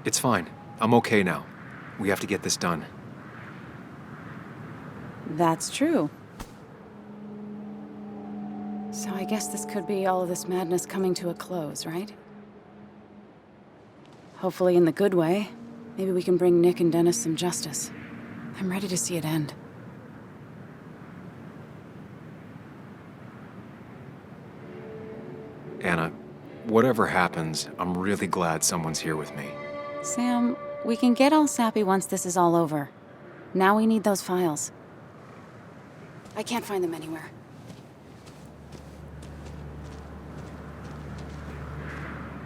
It's fine. I'm okay now. We have to get this done. That's true. So I guess this could be all of this madness coming to a close, right? Hopefully in the good way. Maybe we can bring Nick and Dennis some justice. I'm ready to see it end. Anna, whatever happens, I'm really glad someone's here with me. Sam, we can get all sappy once this is all over. Now we need those files. I can't find them anywhere.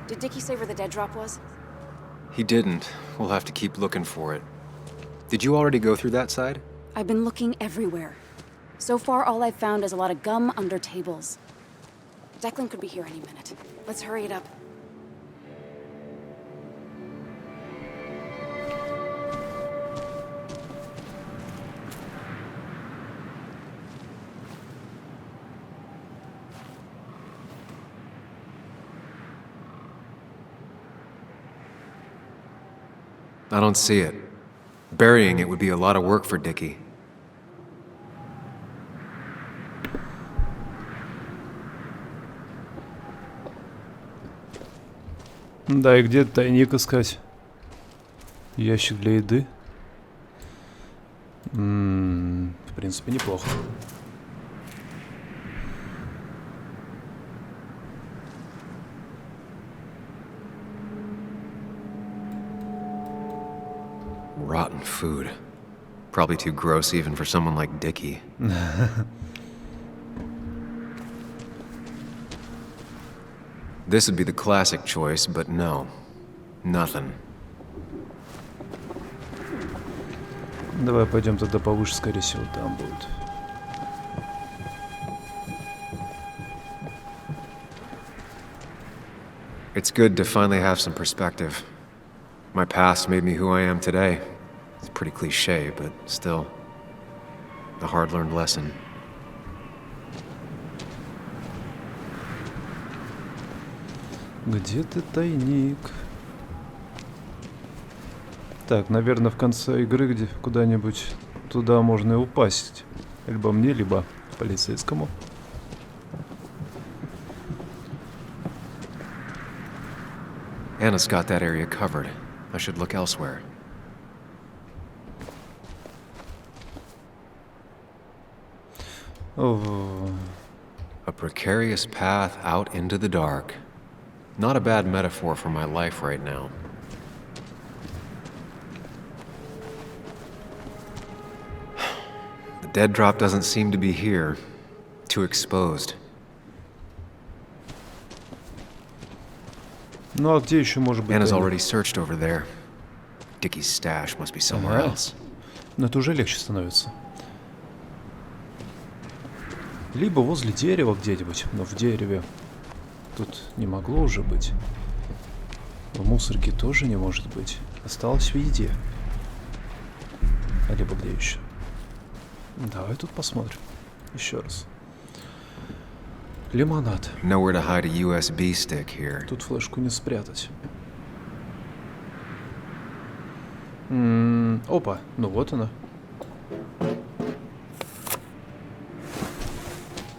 Did Dickie say where the dead drop was? He didn't. We'll have to keep looking for it. Did you already go through that side? I've been looking everywhere. So far, all I've found is a lot of gum under tables. Declan could be here any minute. Let's hurry it up. I don't see it. Burying it would be a lot of work for Dickie. Да, и где тайник искать? Ящик для еды. В принципе, неплохо. Rotten food. Probably too gross even for someone like Dickie. This would be the classic choice, but no. Nothing. Давай пойдем тогда повыше, скорее всего, там будет. It's good to finally have some perspective. My past made me who I am today. It's pretty cliche, but still, a hard-learned lesson. Где ты, тайник? Так, наверное, в конце игры где куда-нибудь туда можно и упасть. Либо мне, либо полицейскому. Anna's got that area covered. I should look elsewhere. Oh. A precarious path out into the dark. Not a bad metaphor for my life right now. The dead drop doesn't seem to be here. Too exposed. Ну а где еще может быть? Anna's тайник? already searched over there. Dickie's stash must be somewhere Ага. else. Но это уже легче становится. Либо возле дерева где-нибудь, но в дереве тут не могло уже быть. В мусорке тоже не может быть. Осталось в еде. А либо где еще? Давай тут посмотрим. Еще раз. Лимонад. Nowhere to hide a USB stick here. Тут флешку не спрятать. Опа, ну вот она.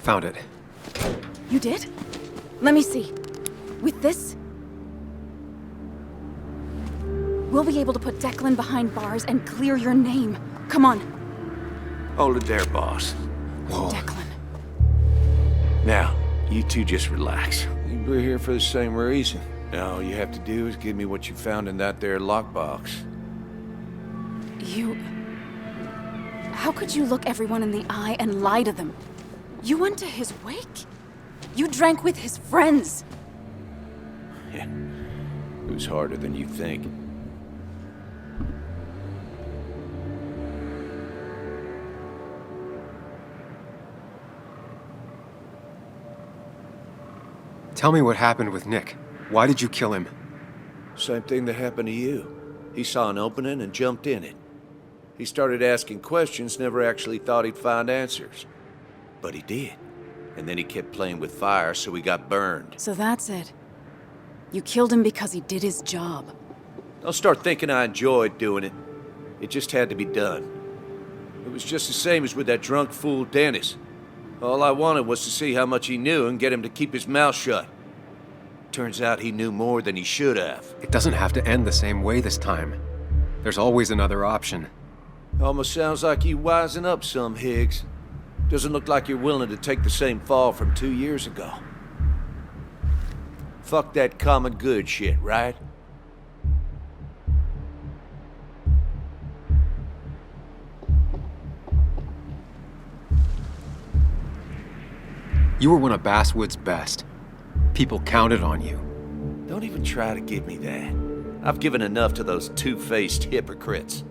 Found it. You did? Let me see. With this, we'll be able to put Declan behind bars and clear your name. Come on, Hold it there, boss. Declan. Now, you two just relax. We're here for the same reason. All you have to do is give me what you found in that there lockbox. You... How could you look everyone in the eye and lie to them? You went to his wake? You drank with his friends. Yeah, it was harder than you think. Tell me what happened with Nick. Why did you kill him? Same thing that happened to you. He saw an opening and jumped in it. He started asking questions, never actually thought he'd find answers. But he did. And then he kept playing with fire, so he got burned. So that's it. You killed him because he did his job. Don't start thinking I enjoyed doing it. It just had to be done. It was just the same as with that drunk fool Dennis. All I wanted was to see how much he knew and get him to keep his mouth shut. Turns out he knew more than he should have. It doesn't have to end the same way this time. There's always another option. Almost sounds like you wising up some, Higgs. Doesn't look like you're willing to take the same fall from 2 years ago. Fuck that common good shit, right? You were one of Basswood's best. People counted on you. Don't even try to give me that. I've given enough to those two-faced hypocrites.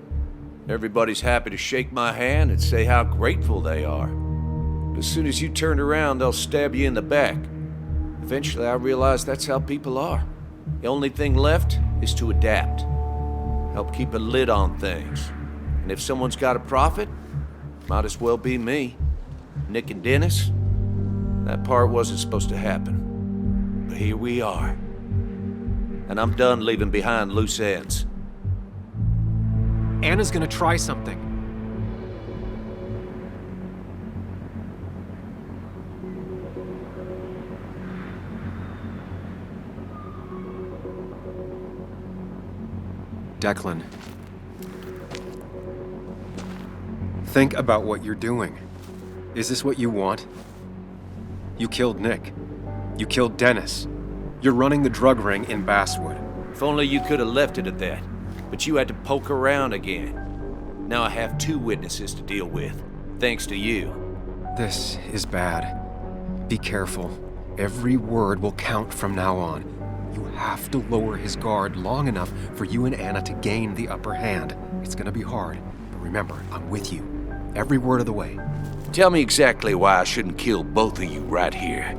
Everybody's happy to shake my hand and say how grateful they are. But as soon as you turn around, they'll stab you in the back. Eventually, I realized that's how people are. The only thing left is to adapt. Help keep a lid on things. And if someone's got a profit, might as well be me. Nick and Dennis, that part wasn't supposed to happen. But here we are. And I'm done leaving behind loose ends. Anna's gonna try something. Declan. Think about what you're doing. Is this what you want? You killed Nick. You killed Dennis. You're running the drug ring in Basswood. If only you could have left it at that. But you had to poke around again. Now I have 2 witnesses to deal with, thanks to you. This is bad. Be careful. Every word will count from now on. You have to lower his guard long enough for you and Anna to gain the upper hand. It's gonna be hard, but remember, I'm with you. Every word of the way. Tell me exactly why I shouldn't kill both of you right here.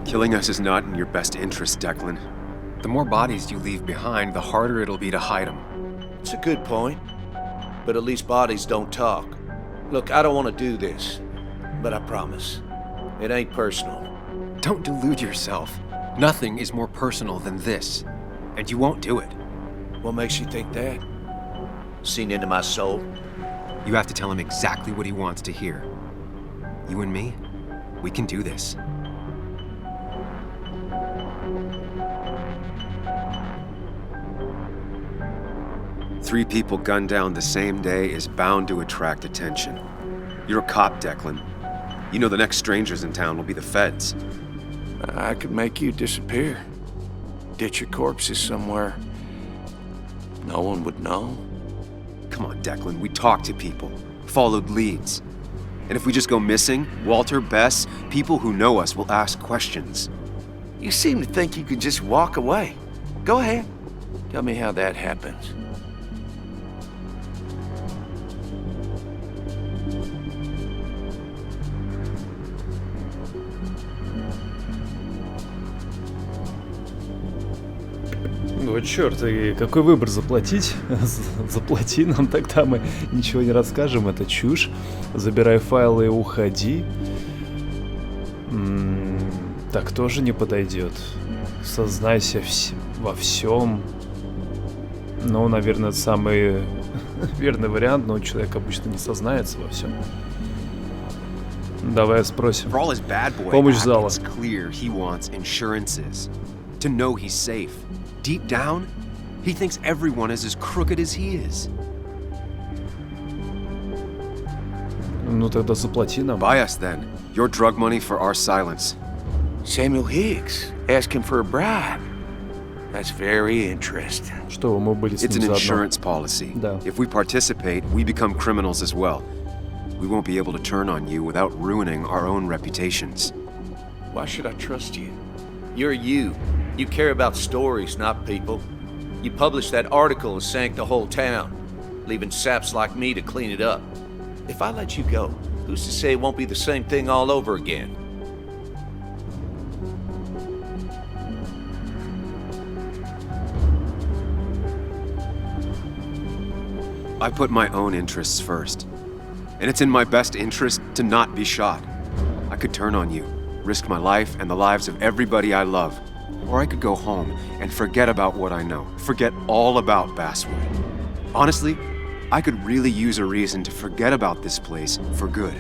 Killing us is not in your best interest, Declan. The more bodies you leave behind, the harder it'll be to hide them. It's a good point. But at least bodies don't talk. Look, I don't want to do this. But I promise. It ain't personal. Don't delude yourself. Nothing is more personal than this. And you won't do it. What makes you think that? Seen into my soul? You have to tell him exactly what he wants to hear. You and me, we can do this. Three people gunned down the same day is bound to attract attention. You're a cop, Declan. You know the next strangers in town will be the feds. I could make you disappear. Ditch your corpses somewhere. No one would know. Come on, Declan, we talked to people, followed leads. And if we just go missing, Walter, Bess, people who know us will ask questions. You seem to think you could just walk away. Go ahead. Tell me how that happens. Вот черт, и какой выбор заплатить? Заплати нам, тогда мы ничего не расскажем, это чушь. Забирай файлы и уходи. Так тоже не подойдет. Сознайся во всем. Ну, наверное, это самый верный вариант, но человек обычно не сознается во всем. Давай спросим. Помощь зала. To know he's safe. Deep down, he thinks everyone is as crooked as he is. Ну тогда заплати нам. Buy us then. Your drug money for our silence. Samuel Higgs asking for a bribe. That's very interesting. Что мы были с ним It's an заодно. insurance policy. Да. If we participate, we become criminals as well. We won't be able to turn on you without ruining our own reputations. Why should I trust you? You're you. You care about stories, not people. You published that article and sank the whole town, leaving saps like me to clean it up. If I let you go, who's to say it won't be the same thing all over again? I put my own interests first. And it's in my best interest to not be shot. I could turn on you, risk my life and the lives of everybody I love. Or I could go home and forget about what I know, forget all about Basswood. Honestly, I could really use a reason to forget about this place for good.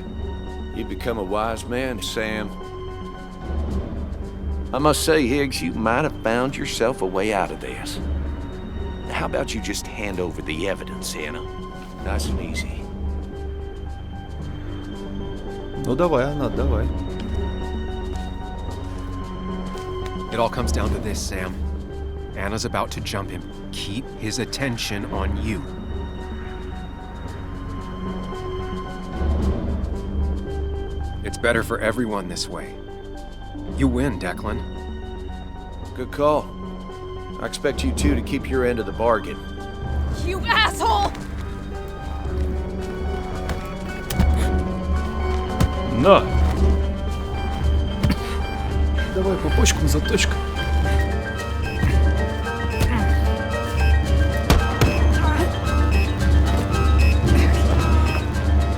You'd become a wise man, Sam. I must say, Higgs, you might have found yourself a way out of this. How about you just hand over the evidence, Anna? Nice and easy. Ну давай, Анна, давай. It all comes down to this, Sam. Anna's about to jump him. Keep his attention on you. It's better for everyone this way. You win, Declan. Good call. I expect you two to keep your end of the bargain. You asshole! На! Давай по почкам, заточка.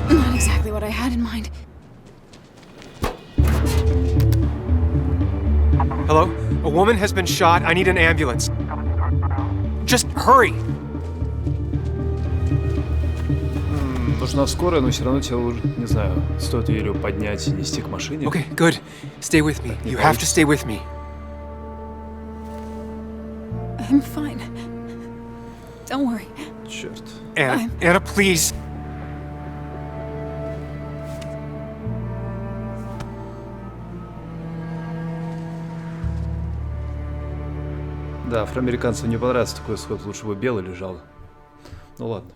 Not exactly what I had in mind. Hello? A woman has been shot. I need an ambulance. Just hurry! Нужна скорая, но все равно тебе уже, не знаю, стоит ее поднять и нести к машине. Okay, good. Stay with me. You have to stay with me. I'm fine. Don't worry. Черт. Anna, please. Да, афроамериканцам не понравится такой исход, лучше бы белый лежал. Ну ладно.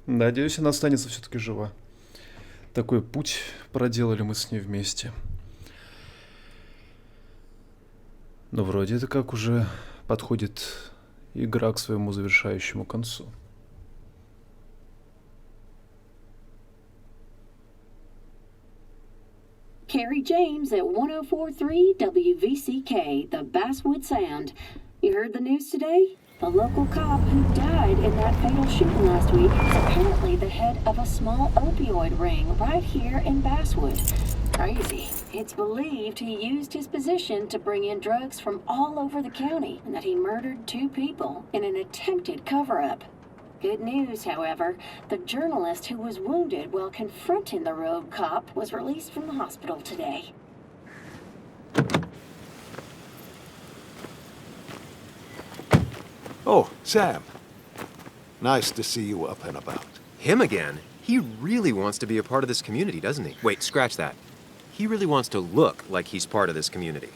Надеюсь, она останется все-таки жива. Такой путь проделали мы с ней вместе. Но вроде это как уже подходит игра к своему завершающему концу. Carrie James at 104.3 WVCK, the Basswood Sound. You heard the news today? The local cop who died in that fatal shooting last week is apparently the head of a small opioid ring right here in Basswood. Crazy. It's believed he used his position to bring in drugs from all over the county and that he murdered 2 people in an attempted cover-up. Good news, however, the journalist who was wounded while confronting the rogue cop was released from the hospital today. Oh, Sam. Nice to see you up and about. Him again? He really wants to be a part of this community, doesn't he? Wait, scratch that. He really wants to look like he's part of this community.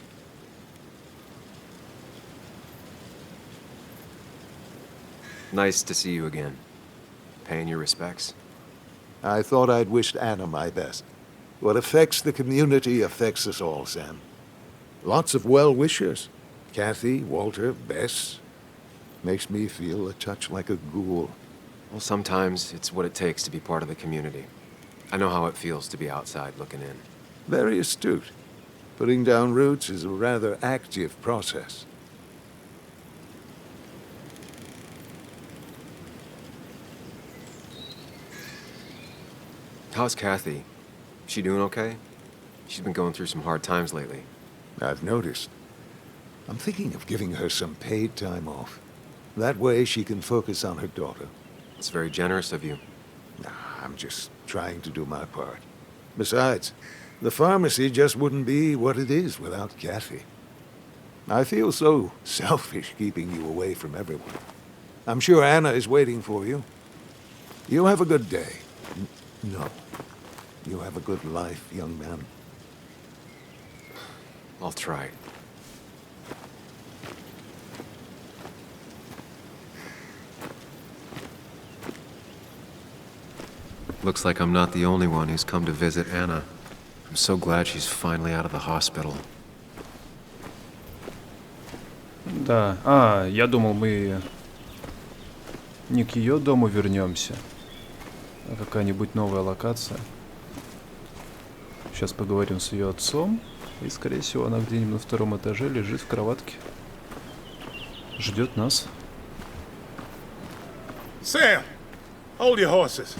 Nice to see you again. Paying your respects. I thought I'd wished Anna my best. What affects the community affects us all, Sam. Lots of well-wishers. Kathy, Walter, Bess. Makes me feel a touch like a ghoul. Well, sometimes it's what it takes to be part of the community. I know how it feels to be outside looking in. Very astute. Putting down roots is a rather active process. How's Kathy? She doing okay? She's been going through some hard times lately. I've noticed. I'm thinking of giving her some paid time off. That way she can focus on her daughter. It's very generous of you. I'm just trying to do my part. Besides, the pharmacy just wouldn't be what it is without Kathy. I feel so selfish keeping you away from everyone. I'm sure Anna is waiting for you. You have a good day. No. You have a good life, young man. I'll try. Looks like I'm not the only one who's come to visit Anna. I'm so glad she's finally out of the hospital. Да. Я думал, мы не к ее дому вернемся, а какая-нибудь новая локация. Сейчас поговорим с ее отцом. И, скорее всего, она где-нибудь на 2-м этаже лежит в кроватке. Ждет нас. Sam, hold your horses.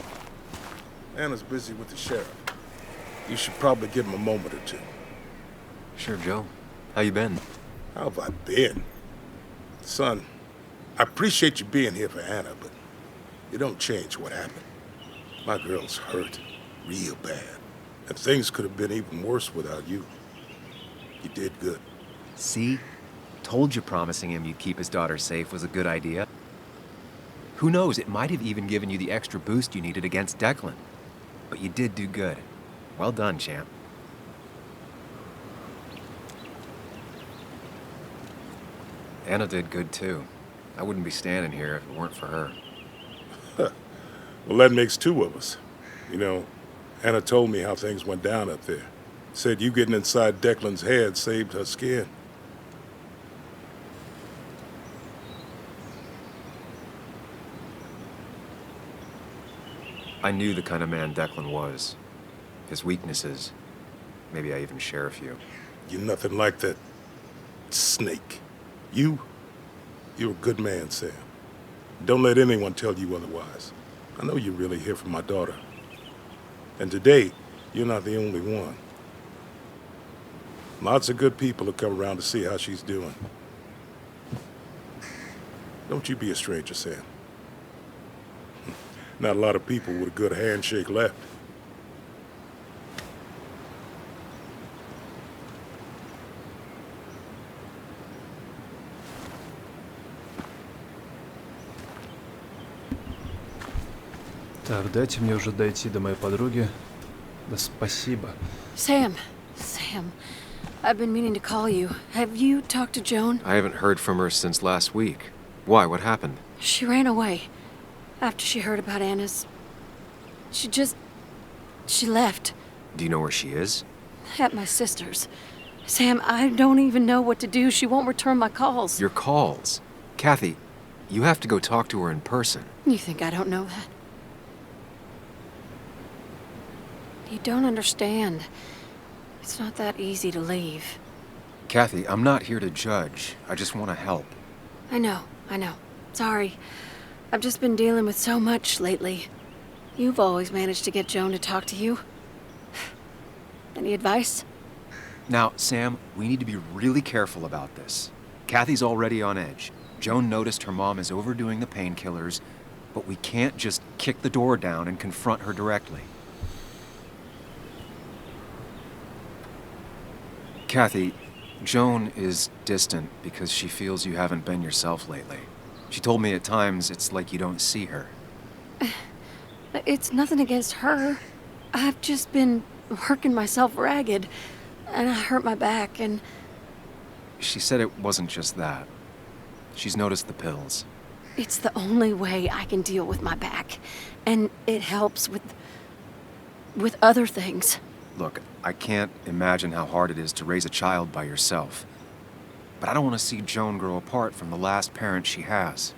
Anna's busy with the sheriff. You should probably give him a moment or two. Sure, Joe. How you been? How have I been? Son, I appreciate you being here for Anna, but you don't change what happened. My girl's hurt real bad, and things could have been even worse without you. You did good. See? Told you promising him you'd keep his daughter safe was a good idea. Who knows, it might have even given you the extra boost you needed against Declan. But you did do good. Well done, champ. Anna did good, too. I wouldn't be standing here if it weren't for her. Well, that makes two of us. You know, Anna told me how things went down up there. Said you getting inside Declan's head saved her skin. I knew the kind of man Declan was. His weaknesses. Maybe I even share a few. You're nothing like that snake. You're a good man, Sam. Don't let anyone tell you otherwise. I know you're really here for my daughter. And today, you're not the only one. Lots of good people will come around to see how she's doing. Don't you be a stranger, Sam. Not a lot of people with a good handshake left. Так, дайте мне уже дойти до моей подруги. Да спасибо. Sam, I've been meaning to call you. Have you talked to Joan? I haven't heard from her since last week. Why? What happened? She ran away after she heard about Anna's. She left. Do you know where she is? At my sister's. Sam, I don't even know what to do. She won't return my calls. Your calls? Kathy, you have to go talk to her in person. You think I don't know that? You don't understand. It's not that easy to leave. Kathy, I'm not here to judge. I just want to help. I know. Sorry. I've just been dealing with so much lately. You've always managed to get Joan to talk to you. Any advice? Now, Sam, we need to be really careful about this. Kathy's already on edge. Joan noticed her mom is overdoing the painkillers, but we can't just kick the door down and confront her directly. Kathy, Joan is distant because she feels you haven't been yourself lately. She told me at times it's like you don't see her. It's nothing against her. I've just been working myself ragged, and I hurt my back, and... She said it wasn't just that. She's noticed the pills. It's the only way I can deal with my back, and it helps with other things. Look, I can't imagine how hard it is to raise a child by yourself. But I don't want to see Joan grow apart from the last parent she has.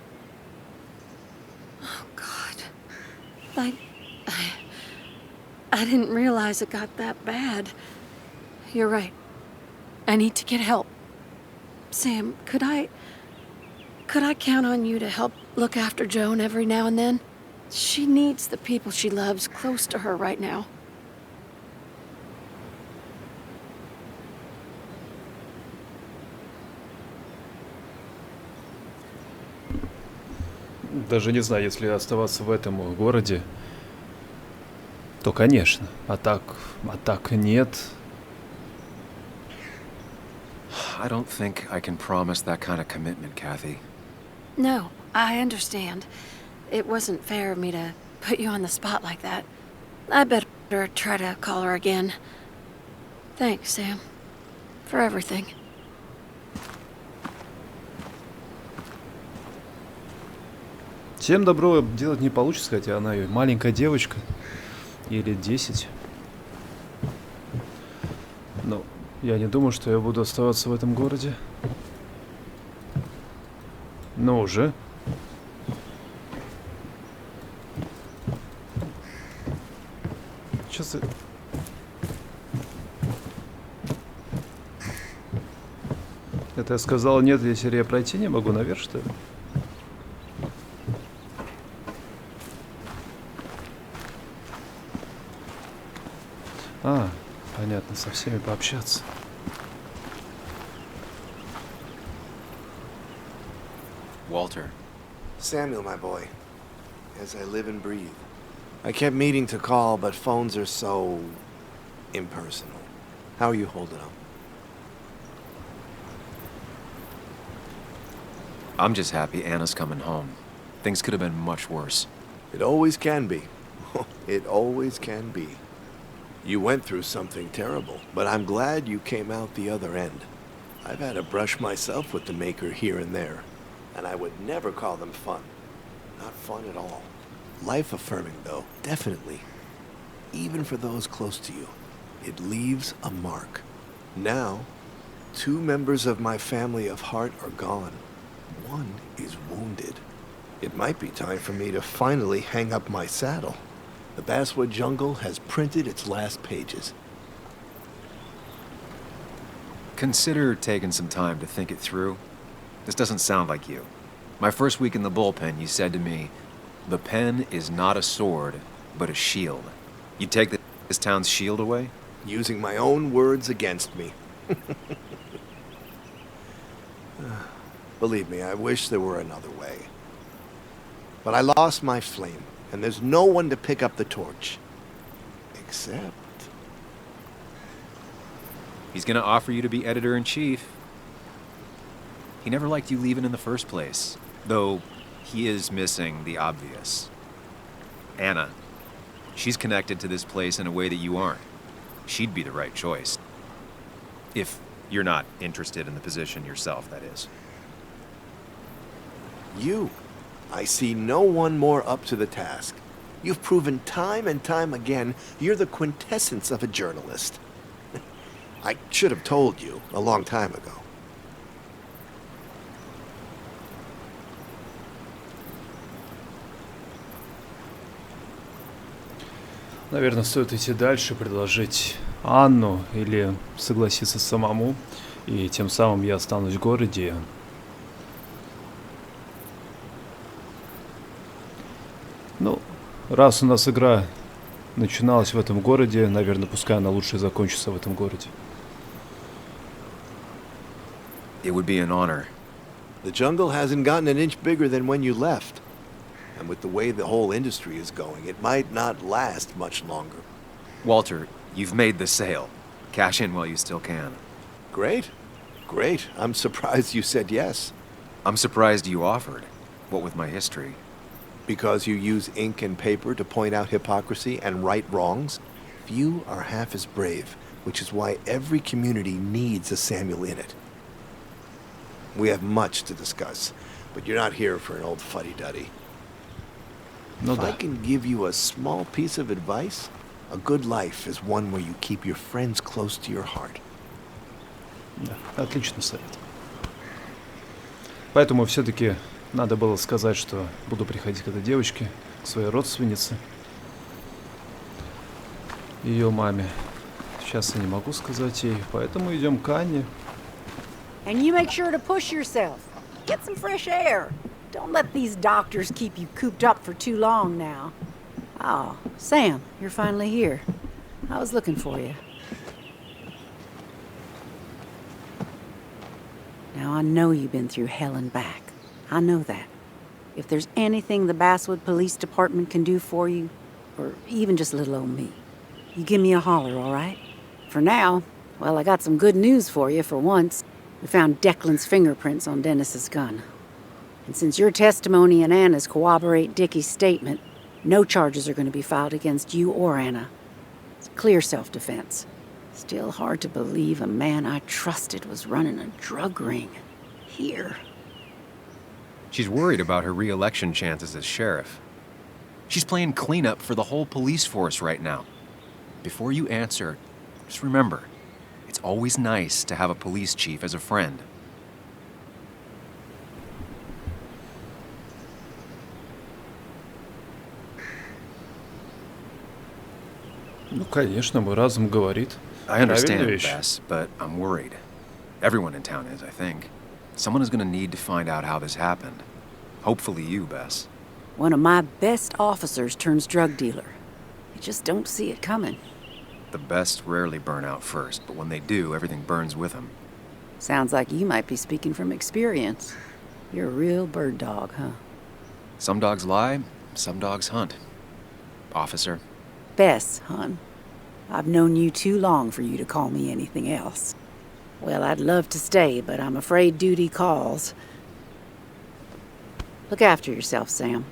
Oh, God. I didn't realize it got that bad. You're right. I need to get help. Sam, could I count on you to help look after Joan every now and then? She needs the people she loves close to her right now. Даже не знаю, если оставаться в этом городе, то, конечно. А так нет. I don't think I can promise that kind of commitment, Kathy. No, I understand. It wasn't fair of me to put you on the spot like that. I better try to call her again. Thanks, Sam, for everything. Всем добро делать не получится, хотя она и маленькая девочка, ей лет 10. Но я не думаю, что я буду оставаться в этом городе. Но уже. Сейчас... Это я сказал нет, если я пройти не могу наверх, что ли? А, понятно, со всеми пообщаться. Walter. Samuel, my boy, as I live and breathe. I kept meaning to call, but phones are so impersonal. How are you holding up? I'm just happy Anna's coming home. Things could have been much worse. It always can be. It always can be. You went through something terrible, but I'm glad you came out the other end. I've had a brush myself with the maker here and there, and I would never call them fun. Not fun at all. Life-affirming, though, definitely. Even for those close to you, it leaves a mark. Now, 2 members of my family of heart are gone. One is wounded. It might be time for me to finally hang up my saddle. The Basswood Jungle has printed its last pages. Consider taking some time to think it through. This doesn't sound like you. My first week in the bullpen, you said to me, "The pen is not a sword, but a shield." You take this town's shield away? Using my own words against me. Believe me, I wish there were another way. But I lost my flame, and there's no one to pick up the torch. Except... He's gonna offer you to be editor-in-chief. He never liked you leaving in the first place, though he is missing the obvious. Anna. She's connected to this place in a way that you aren't. She'd be the right choice. If you're not interested in the position yourself, that is. You. I see no one more up to the task. You've proven time and time again you're the quintessence of a journalist. I should have told you a long time ago. Наверное, стоит идти дальше, предложить Анну или согласиться самому, и тем самым я останусь в городе. Ну, раз у нас игра начиналась в этом городе, наверное, пускай она лучше закончится в этом городе. It would be an honor. The jungle hasn't gotten an inch bigger than when you left. And with the way the whole industry is going, it might not last much longer. Walter, you've made the sale. Cash in while you still can. Great. Great. I'm surprised you said yes. I'm surprised you offered. What with my history? Because you use ink and paper to point out hypocrisy and right wrongs? Few are half as brave, which is why every community needs a Samuel in it. We have much to discuss, but you're not here for an old fuddy-duddy. Ну If I да. can give you a small piece of advice, a good life is one where you keep your friends close to your heart. Да, отличный совет. Поэтому все-таки надо было сказать, что буду приходить к этой девочке, к своей родственнице, ее маме. Сейчас я не могу сказать ей, поэтому идем к Анне. And you make sure to push yourself. Get some fresh air. Don't let these doctors keep you cooped up for too long now. Oh, Sam, you're finally here. I was looking for you. Now, I know you've been through hell and back. I know that. If there's anything the Basswood Police Department can do for you, or even just little old me, you give me a holler, all right? For now, well, I got some good news for you for once. We found Declan's fingerprints on Dennis's gun. And since your testimony and Anna's corroborate Dickie's statement, no charges are going to be filed against you or Anna. It's clear self-defense. Still hard to believe a man I trusted was running a drug ring. Here. She's worried about her re-election chances as sheriff. She's playing cleanup for the whole police force right now. Before you answer, just remember, it's always nice to have a police chief as a friend. Ну, конечно, мой разум говорит. I Правильная understand, вещь. Bess, but I'm worried. Everyone in town is, I think. Someone is going to need to find out how this happened. Hopefully you, Bess. One of my best officers turns drug dealer. You just don't see it coming. The best rarely burn out first, but when they do, everything burns with them. Sounds like you might be speaking from experience. You're a real bird dog, huh? Some dogs lie, some dogs hunt. Officer. Bess, hon. I've known you too long for you to call me anything else. Well, I'd love to stay, but I'm afraid duty calls. Look after yourself, Sam.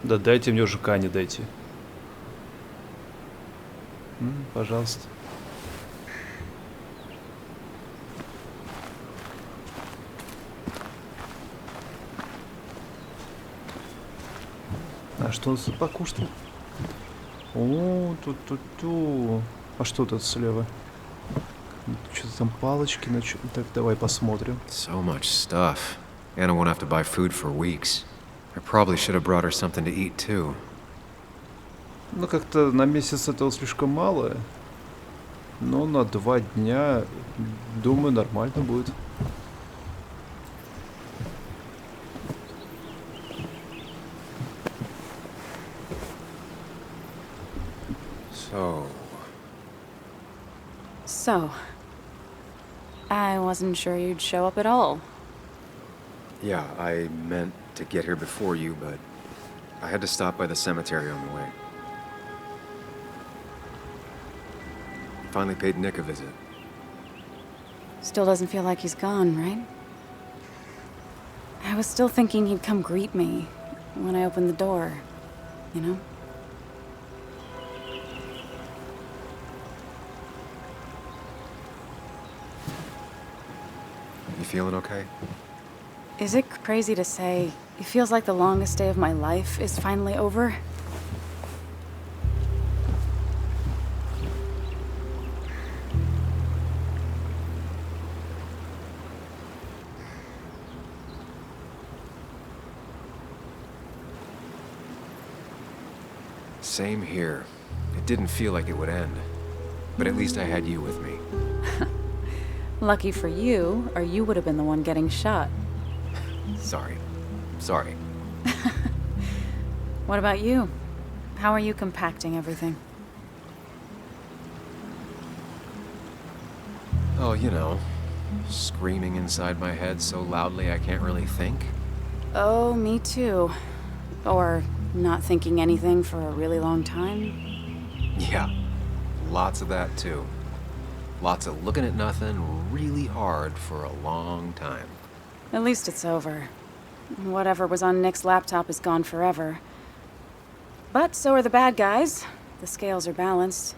Да дайте мне уже Кани, дайте. Пожалуйста. А что за покушать? О, тут. А что тут слева? Что-то там палочки. Так, давай посмотрим. So much stuff. Anna won't have to buy food for weeks. I probably should have brought her something to eat too. Ну, как-то на месяц этого слишком мало. Но на 2 дня, думаю, нормально будет. So, I wasn't sure you'd show up at all. Yeah, I meant to get here before you, but I had to stop by the cemetery on the way. Finally paid Nick a visit. Still doesn't feel like he's gone, right? I was still thinking he'd come greet me when I opened the door, you know? You feeling okay? Is it crazy to say it feels like the longest day of my life is finally over? Same here. It didn't feel like it would end. But at least I had you with me. Lucky for you, or you would have been the one getting shot. Sorry. What about you? How are you compacting everything? Oh, you know, screaming inside my head so loudly I can't really think. Oh, me too. Or not thinking anything for a really long time. Yeah, lots of that too. Lots of looking at nothing really hard for a long time. At least it's over. Whatever was on Nick's laptop is gone forever. But so are the bad guys. The scales are balanced.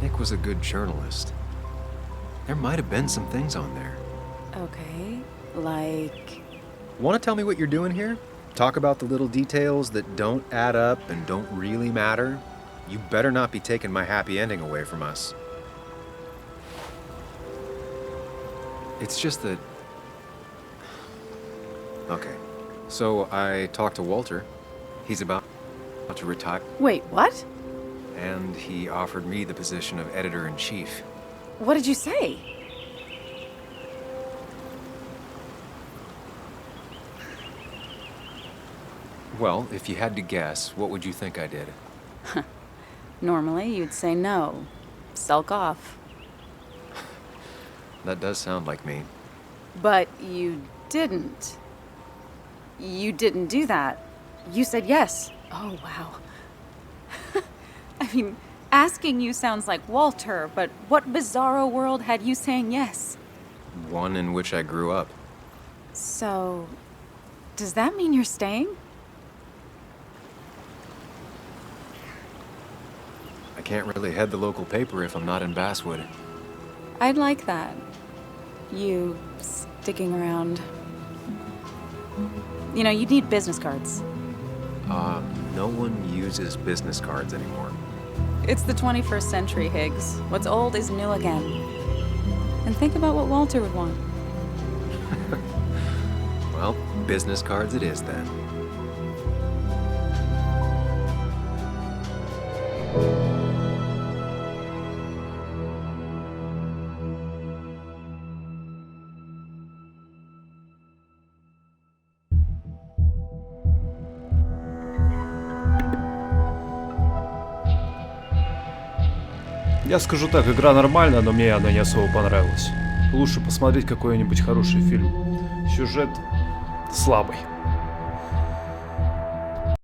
Nick was a good journalist. There might have been some things on there. Okay, like... Want to tell me what you're doing here? Talk about the little details that don't add up and don't really matter? You better not be taking my happy ending away from us. It's just that... Okay, so I talked to Walter. He's about to retire. Wait, what? And he offered me the position of editor-in-chief. What did you say? Well, if you had to guess, what would you think I did? Normally, you'd say no. Sulk off. That does sound like me. But you didn't. You didn't do that. You said yes. Oh, wow. I mean, asking you sounds like Walter, but what bizarro world had you saying yes? One in which I grew up. So, does that mean you're staying? I can't really head the local paper if I'm not in Basswood. I'd like that. You sticking around. You know, you need business cards. No one uses business cards anymore. It's the 21st century, Higgs. What's old is new again. And think about what Walter would want. Well, business cards it is then. Я скажу так, игра нормальная, но мне она не особо понравилась. Лучше посмотреть какой-нибудь хороший фильм. Сюжет слабый.